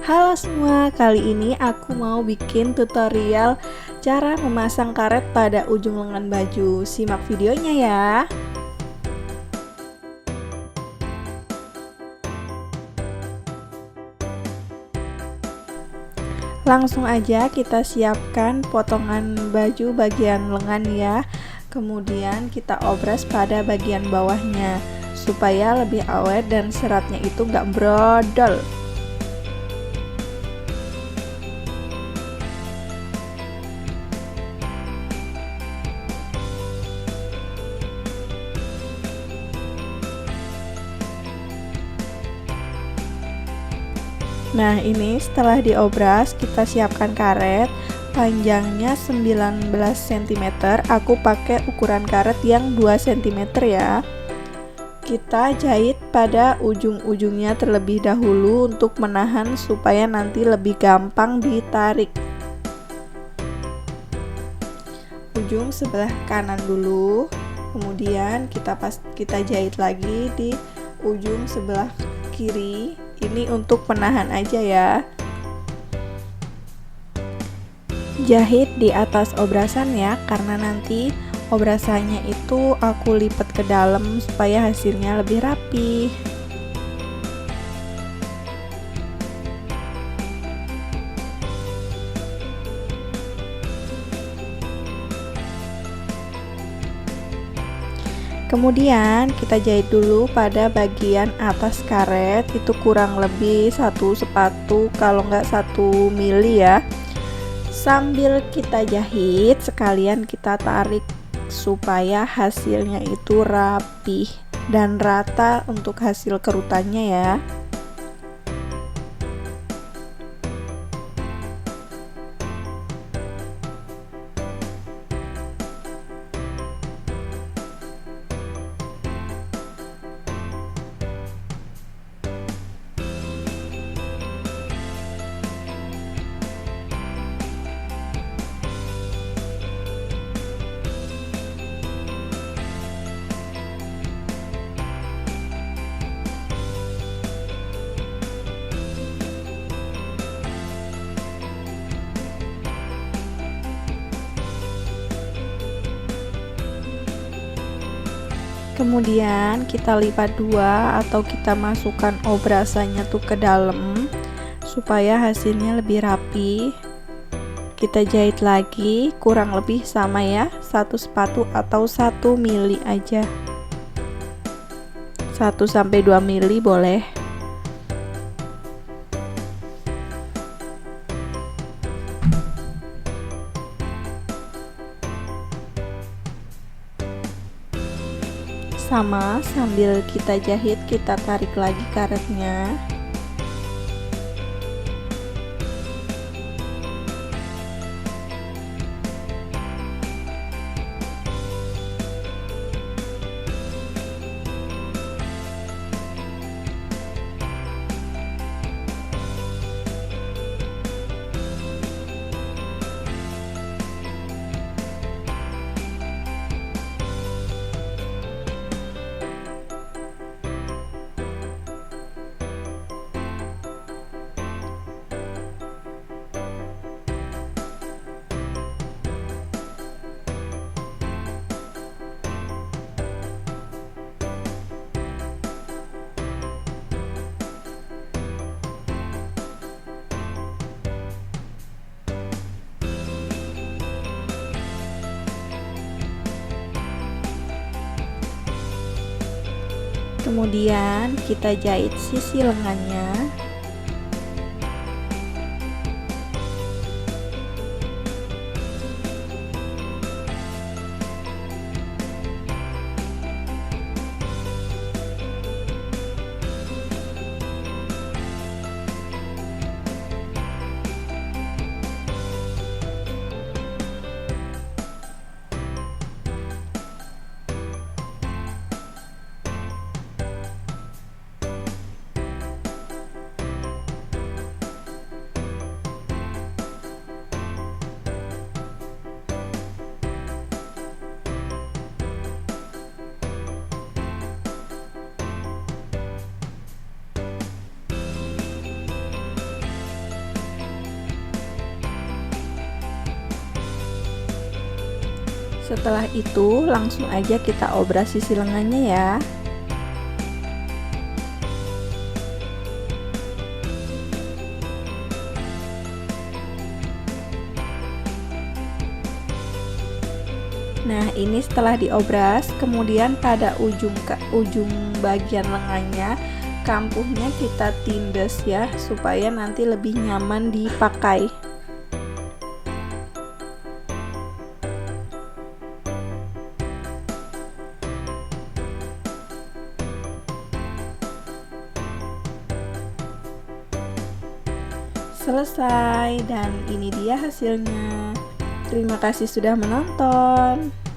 Halo semua, kali ini aku mau bikin tutorial cara memasang karet pada ujung lengan baju. Simak videonya ya. Langsung aja kita siapkan potongan baju bagian lengan ya. Kemudian kita obras pada bagian bawahnya supaya lebih awet dan seratnya itu gak brodol. Nah, ini setelah diobras, kita siapkan karet. Panjangnya 19 cm. Aku pakai ukuran karet yang 2 cm ya. Kita jahit pada ujung-ujungnya terlebih dahulu untuk menahan supaya nanti lebih gampang ditarik. Ujung sebelah kanan dulu, kemudian kita jahit lagi di ujung sebelah kiri. Ini untuk penahan aja ya. Jahit di atas obrasan ya, karena nanti obrasannya itu aku lipat ke dalam supaya hasilnya lebih rapi. Kemudian kita jahit dulu pada bagian atas karet, itu kurang lebih 1 sepatu kalau nggak 1 mili ya. Sambil kita jahit sekalian kita tarik supaya hasilnya itu rapih dan rata untuk hasil kerutannya ya. Kemudian kita lipat dua atau kita masukkan obrasannya tuh ke dalam supaya hasilnya lebih rapi. Kita jahit lagi kurang lebih sama ya, 1 sepatu atau 1 mili aja, 1 sampai 2 mili boleh. Sama, sambil kita jahit kita tarik lagi karetnya. Kemudian kita jahit sisi lengannya. Setelah itu langsung aja kita obras sisi lengannya ya. Nah, ini setelah diobras, kemudian pada ujung bagian lengannya, kampuhnya kita tindes ya, supaya nanti lebih nyaman dipakai. Selesai, dan ini dia hasilnya. Terima kasih sudah menonton.